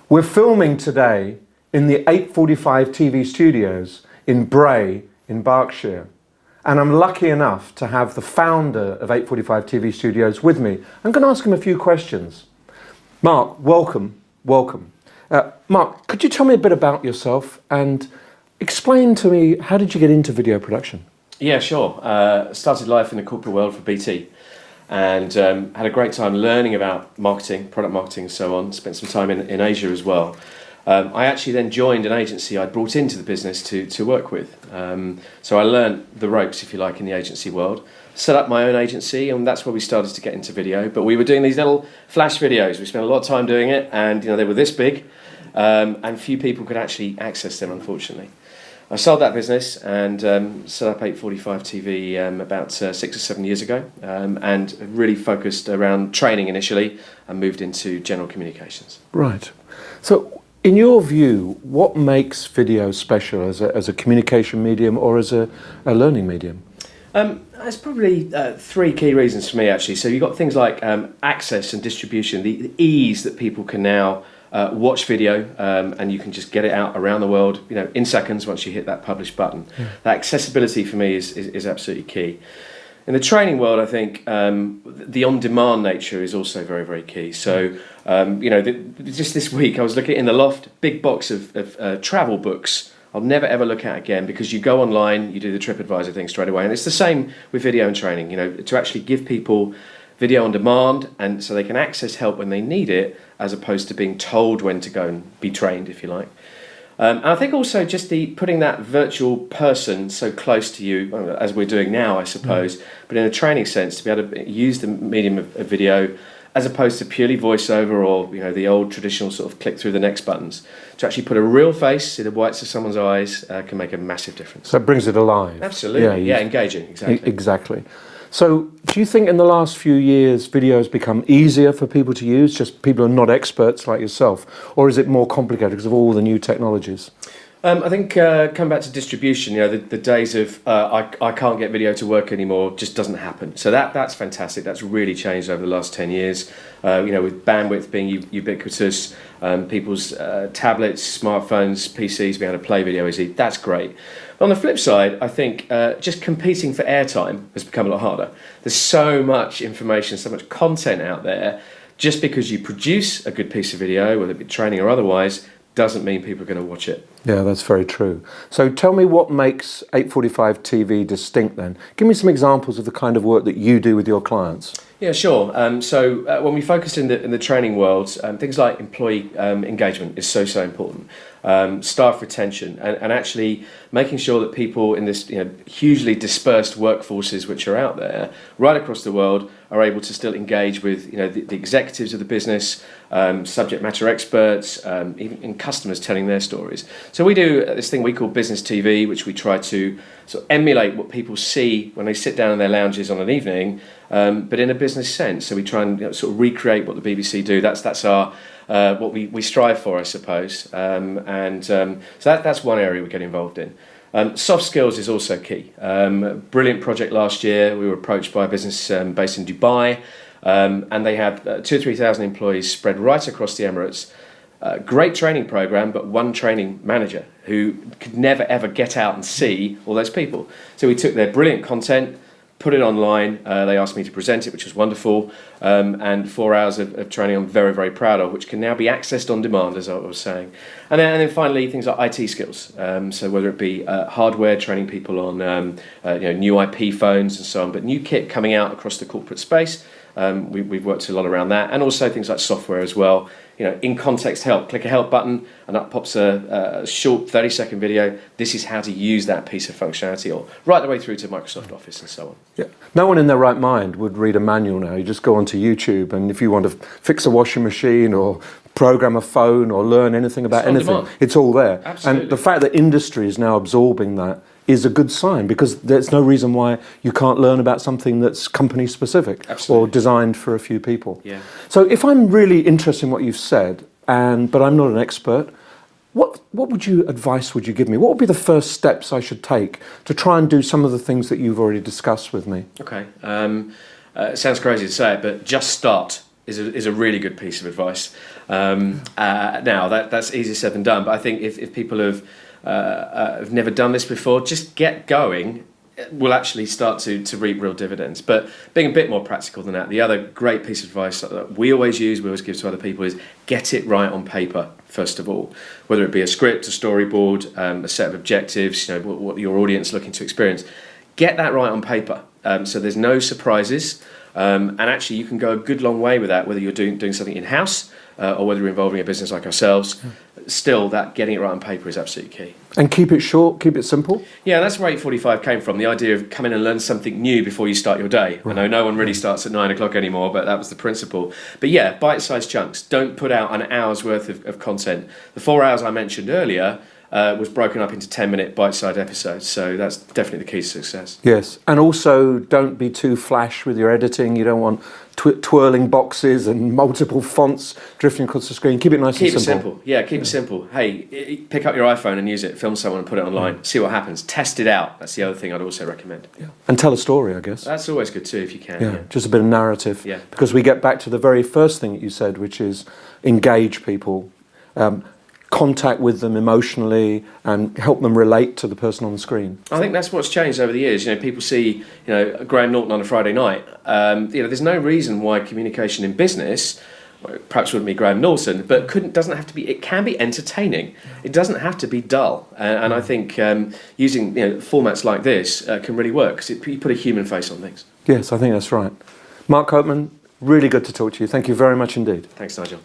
We're filming today in the 845 TV studios in Bray in Berkshire. And I'm lucky enough to have the founder of 845 TV studios with me. I'm going to ask him a few questions. Mark, welcome. Mark, could you tell me a bit about yourself and explain to me, how did you get into video production? Yeah, sure. Started life in the corporate world for BT and had a great time learning about marketing, product marketing and so on. Spent some time in Asia as well. I actually then joined an agency I'd brought into the business to work with. So I learned the ropes, if you like, in the agency world. Set up my own agency, and that's where we started to get into video. But we were doing these little flash videos. We spent a lot of time doing it, and they were this big, and few people could actually access them, unfortunately. I sold that business and set up 845 TV about 6 or 7 years ago, and really focused around training initially, and moved into general communications. Right. So, in your view, what makes video special as a communication medium or as a learning medium? There's probably three key reasons for me, actually. So you've got things like access and distribution, the ease that people can now watch video, and you can just get it out around the world, in seconds once you hit that publish button. Yeah. That accessibility for me is absolutely key. In the training world, I think the on-demand nature is also very, very key. So, just this week I was looking in the loft, big box of travel books I'll never ever look at again, because you go online, you do the TripAdvisor thing straight away, and it's the same with video and training. To actually give people video on demand, and so they can access help when they need it, as opposed to being told when to go and be trained, if you like. And I think also just putting that virtual person so close to you, as we're doing now, I suppose, but in a training sense, to be able to use the medium of video as opposed to purely voiceover or the old traditional sort of click through the next buttons, to actually put a real face in the whites of someone's eyes can make a massive difference. So it brings it alive. Absolutely, yeah, engaging, exactly. Exactly. So do you think in the last few years video has become easier for people to use, just people who are not experts like yourself, or is it more complicated because of all the new technologies? I think come back to distribution, the days of I can't get video to work anymore just doesn't happen. So that's fantastic. That's really changed over the last 10 years. With bandwidth being ubiquitous, people's tablets, smartphones, PCs being able to play video easy. That's great. On the flip side, I think just competing for airtime has become a lot harder. There's so much information, so much content out there. Just because you produce a good piece of video, whether it be training or otherwise, doesn't mean people are going to watch it. Yeah, that's very true. So tell me what makes 845 TV distinct then. Give me some examples of the kind of work that you do with your clients. Yeah, sure. So when we focused in the training world, things like employee engagement is so important. Staff retention and actually making sure that people in this hugely dispersed workforces which are out there right across the world are able to still engage with the executives of the business, subject matter experts, even customers telling their stories. So we do this thing we call business TV, which we try to sort of emulate what people see when they sit down in their lounges on an evening, but in a business sense. So we try and sort of recreate what the BBC do. That's our what we strive for, I suppose. So that's one area we get involved in. Soft skills is also key. Brilliant project last year. We were approached by a business based in Dubai, and they have 2,000 or 3,000 employees spread right across the Emirates. Great training program, but one training manager who could never ever get out and see all those people. So we took their brilliant content, put it online. They asked me to present it, which was wonderful, and 4 hours of training I'm very, very proud of, which can now be accessed on demand, as I was saying. And then finally, things like IT skills. So whether it be hardware, training people on new IP phones and so on, but new kit coming out across the corporate space. We've worked a lot around that, and also things like software as well. In context help, click a help button and up pops a short 30-second video. This is how to use that piece of functionality, or right the way through to Microsoft Office and so on. Yeah. No one in their right mind would read a manual now. You just go onto YouTube, and if you want to fix a washing machine or program a phone or learn anything about anything, it's all there. Absolutely. And the fact that industry is now absorbing that is a good sign, because there's no reason why you can't learn about something that's company specific. Absolutely. Or designed for a few people. Yeah. So if I'm really interested in what you've said, but I'm not an expert, what advice would you give me? What would be the first steps I should take to try and do some of the things that you've already discussed with me? Okay. It sounds crazy to say it, but just start. is a really good piece of advice. Now that's easier said than done, but I think if people have never done this before, just get going. Will actually start to reap real dividends. But being a bit more practical than that, the other great piece of advice that we always give to other people is get it right on paper first of all. Whether it be a script, a storyboard, a set of objectives, what your audience is looking to experience, get that right on paper. So there's no surprises, and actually you can go a good long way with that. Whether you're doing something in house or whether you're involving a business like ourselves, still that getting it right on paper is absolutely key. And keep it short, keep it simple. Yeah, that's where 8:45 came from. The idea of come in and learn something new before you start your day. Right. I know no one really starts at 9 o'clock anymore, but that was the principle. But yeah, bite-sized chunks. Don't put out an hour's worth of content. The 4 hours I mentioned earlier was broken up into 10-minute bite-sized episodes. So that's definitely the key to success. Yes, and also don't be too flash with your editing. You don't want twirling boxes and multiple fonts drifting across the screen. Keep it nice and simple. Keep it simple. Yeah, keep it simple. Hey, pick up your iPhone and use it. Film someone and put it online. See what happens. Test it out. That's the other thing I'd also recommend. Yeah. And tell a story, I guess. That's always good too if you can. Yeah, just a bit of narrative. Yeah. Because we get back to the very first thing that you said, which is engage people. Contact with them emotionally and help them relate to the person on the screen. I think that's what's changed over the years. People see, Graham Norton on a Friday night. There's no reason why communication in business, perhaps wouldn't be Graham Norton, but doesn't have to be. It can be entertaining. It doesn't have to be dull. And I think using formats like this can really work because you put a human face on things. Yes, I think that's right. Mark Copeman, really good to talk to you. Thank you very much indeed. Thanks, Nigel.